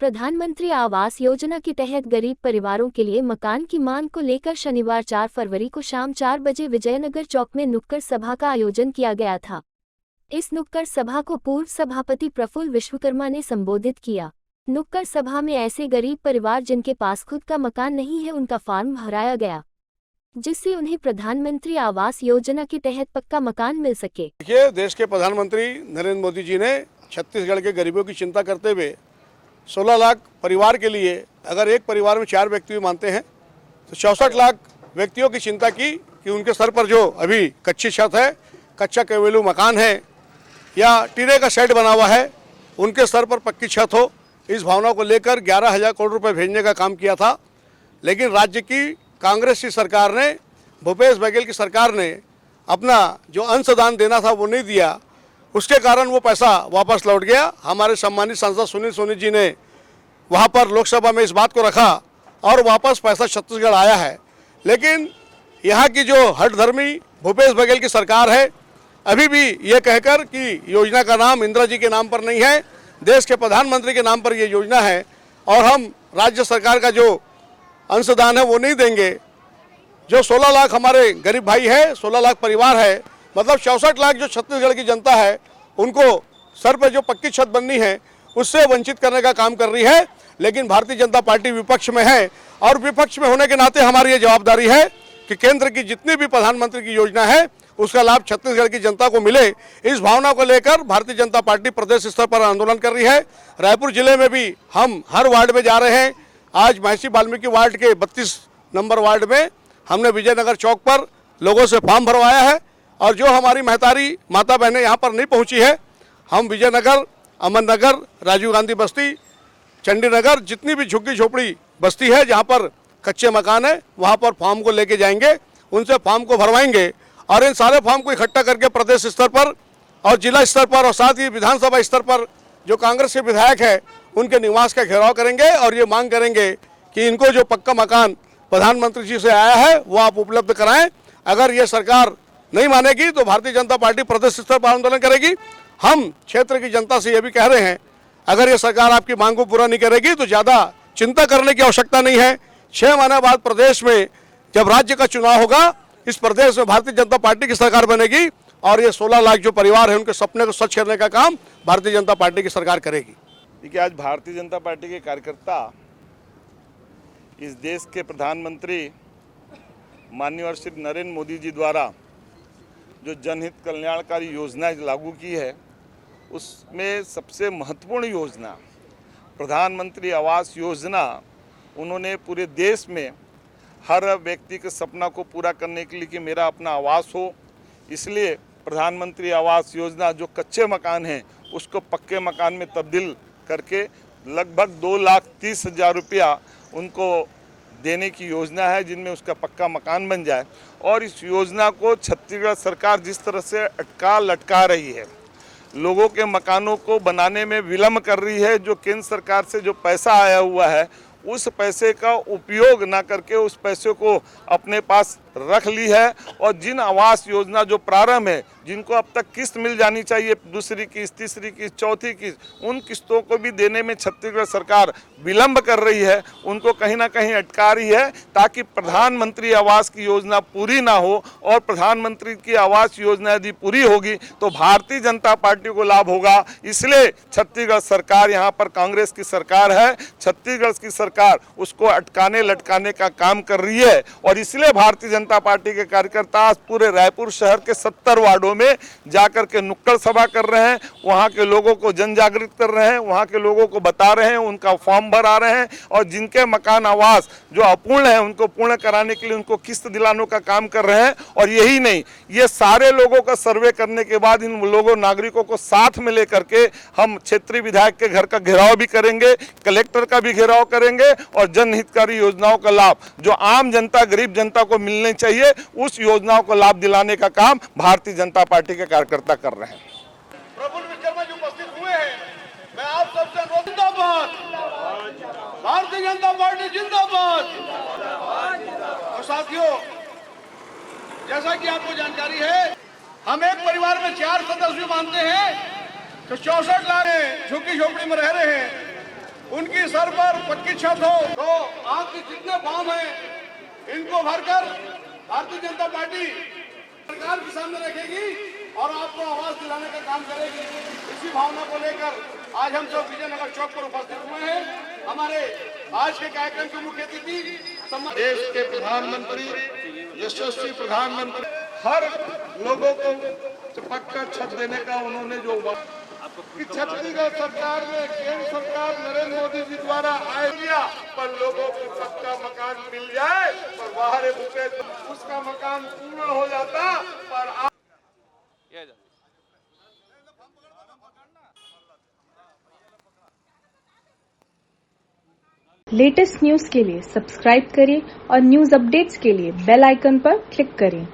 प्रधानमंत्री आवास योजना के तहत गरीब परिवारों के लिए मकान की मांग को लेकर शनिवार 4 फरवरी को शाम 4 बजे विजयनगर चौक में नुक्कड़ सभा का आयोजन किया गया था। इस नुक्कड़ सभा को पूर्व सभापति प्रफुल्ल विश्वकर्मा ने संबोधित किया। नुक्कड़ सभा में ऐसे गरीब परिवार जिनके पास खुद का मकान नहीं है, उनका फॉर्म भराया गया, जिससे उन्हें प्रधानमंत्री आवास योजना के तहत पक्का मकान मिल सके। देखिए, देश के प्रधानमंत्री नरेंद्र मोदी जी ने छत्तीसगढ़ के गरीबों की चिंता करते हुए 16 लाख परिवार के लिए, अगर एक परिवार में 4 व्यक्ति भी मानते हैं तो 64 लाख व्यक्तियों की चिंता की कि उनके सर पर जो अभी कच्ची छत है, कच्चा केवलू मकान है या टीने का शेड बना हुआ है, उनके सर पर पक्की छत हो। इस भावना को लेकर 11,000 करोड़ रुपए भेजने का काम किया था। लेकिन राज्य की कांग्रेस की सरकार ने, भूपेश बघेल की सरकार ने अपना जो अंशदान देना था वो नहीं दिया। उसके कारण वो पैसा वापस लौट गया। हमारे सम्मानित सांसद सुनील सोनी जी ने वहाँ पर लोकसभा में इस बात को रखा और वापस पैसा छत्तीसगढ़ आया है। लेकिन यहाँ की जो हठधर्मी भूपेश बघेल की सरकार है, अभी भी ये कहकर कि योजना का नाम इंदिरा जी के नाम पर नहीं है, देश के प्रधानमंत्री के नाम पर ये योजना है और हम राज्य सरकार का जो अंशदान है वो नहीं देंगे। जो 16 लाख हमारे गरीब भाई है, 16 लाख परिवार है, मतलब 64 लाख जो छत्तीसगढ़ की जनता है, उनको सर पर जो पक्की छत बननी है उससे वंचित करने का काम कर रही है। लेकिन भारतीय जनता पार्टी विपक्ष में है और विपक्ष में होने के नाते हमारी ये जवाबदारी है कि केंद्र की जितनी भी प्रधानमंत्री की योजना है उसका लाभ छत्तीसगढ़ की जनता को मिले। इस भावना को लेकर भारतीय जनता पार्टी प्रदेश स्तर पर आंदोलन कर रही है। रायपुर जिले में भी हम हर वार्ड में जा रहे हैं। आज महर्षि वाल्मीकि वार्ड के 32 नंबर वार्ड में हमने विजयनगर चौक पर लोगों से फॉर्म भरवाया है और जो हमारी महतारी माता बहनें यहाँ पर नहीं पहुँची है, हम विजयनगर, अमन नगर, राजीव गांधी बस्ती, चंडीनगर, जितनी भी झुग्गी झोपड़ी बस्ती है जहाँ पर कच्चे मकान है, वहाँ पर फॉर्म को लेके जाएंगे, उनसे फॉर्म को भरवाएंगे और इन सारे फॉर्म को इकट्ठा करके प्रदेश स्तर पर और जिला स्तर पर और साथ ही विधानसभा स्तर पर जो कांग्रेस के विधायक है उनके निवास का घेराव करेंगे और ये मांग करेंगे कि इनको जो पक्का मकान प्रधानमंत्री जी से आया है वो आप उपलब्ध कराएं। अगर ये सरकार नहीं मानेगी तो भारतीय जनता पार्टी प्रदेश स्तर पर आंदोलन करेगी। हम क्षेत्र की जनता से ये भी कह रहे हैं, अगर ये सरकार आपकी मांग को पूरा नहीं करेगी तो ज़्यादा चिंता करने की आवश्यकता नहीं है। 6 महीने बाद प्रदेश में जब राज्य का चुनाव होगा, इस प्रदेश में भारतीय जनता पार्टी की सरकार बनेगी और ये 16 लाख जो परिवार है उनके सपने को सच करने का काम भारतीय जनता पार्टी की सरकार करेगी। देखिए, आज भारतीय जनता पार्टी के कार्यकर्ता इस देश के प्रधानमंत्री माननीय श्री नरेंद्र मोदी जी द्वारा जो जनहित कल्याणकारी योजना लागू की है, उसमें सबसे महत्वपूर्ण योजना प्रधानमंत्री आवास योजना, उन्होंने पूरे देश में हर व्यक्ति के सपना को पूरा करने के लिए कि मेरा अपना आवास हो, इसलिए प्रधानमंत्री आवास योजना जो कच्चे मकान हैं उसको पक्के मकान में तब्दील करके लगभग 2,30,000 रुपया उनको देने की योजना है, जिनमें उसका पक्का मकान बन जाए। और इस योजना को छत्तीसगढ़ सरकार जिस तरह से लटका रही है, लोगों के मकानों को बनाने में विलम्ब कर रही है, जो केंद्र सरकार से जो पैसा आया हुआ है उस पैसे का उपयोग ना करके उस पैसे को अपने पास रख ली है। और जिन आवास योजना जो प्रारंभ है, जिनको अब तक किस्त मिल जानी चाहिए, दूसरी किस्त, तीसरी किस्त, चौथी किस्त, उन किस्तों को भी देने में छत्तीसगढ़ सरकार विलंब कर रही है, उनको कहीं ना कहीं अटका रही है, ताकि प्रधानमंत्री आवास की योजना पूरी ना हो। और प्रधानमंत्री की आवास योजना यदि पूरी होगी तो भारतीय जनता पार्टी को लाभ होगा। इसलिए छत्तीसगढ़ सरकार, यहाँ पर कांग्रेस की सरकार है, छत्तीसगढ़ की सरकार उसको अटकाने लटकाने का काम कर रही है। और इसलिए भारतीय जनता पार्टी के कार्यकर्ता आज पूरे रायपुर शहर के 70 वार्डों में जाकर के नुक्कड़ सभा कर रहे हैं, वहां के लोगों को जन जागृत कर रहे हैं, वहां के लोगों को बता रहे हैं, उनका फॉर्म भरा रहे हैं और जिनके मकान आवास जो अपूर्ण है उनको पूर्ण कराने के लिए उनको किस्त दिलाने का काम कर रहे हैं। और यही नहीं, ये सारे लोगों का सर्वे करने के बाद इन लोगों नागरिकों को साथ में लेकर के हम क्षेत्रीय विधायक के घर का घेराव भी करेंगे, कलेक्टर का भी घेराव करेंगे और जनहितकारी योजनाओं का लाभ जो आम जनता, गरीब जनता को मिलने चाहिए, उस योजनाओं को लाभ दिलाने का काम भारतीय जनता पार्टी के कार्यकर्ता कर रहे हैं। प्रफुल्ल विश्वकर्मा जी उपस्थित हुए हैं, मैं आप सबसे अनुरोध, जिंदाबाद भारतीय जनता पार्टी, जिंदाबाद। और साथियों, जैसा कि आपको जानकारी है, हम एक परिवार में 4 सदस्य मानते हैं तो 64 लाख झुग्गी झोपड़ी में रह रहे हैं। उनकी सर पर पक्की छत हो, तो आपके जितने फॉर्म हैं इनको भरकर भारतीय जनता पार्टी सरकार के सामने रखेगी और आपको आवाज दिलाने का काम करेगी। इसी भावना को लेकर आज हम सब विजयनगर चौक पर उपस्थित हुए हैं। हमारे आज के कार्यक्रम के मुख्य अतिथि देश के प्रधानमंत्री, यशस्वी प्रधानमंत्री, हर लोगों को पक्का छत देने का उन्होंने जो कि छत्तीसगढ़ सरकार ने केंद्र सरकार नरेंद्र मोदी जी द्वारा आय किया, पर लोगों को पक्का मकान मिल जाए और बाहर रुपए उसका मकान पूर्ण हो जाता। पर लेटेस्ट न्यूज के लिए सब्सक्राइब करें और न्यूज अपडेट्स के लिए बेल आइकन पर क्लिक करें।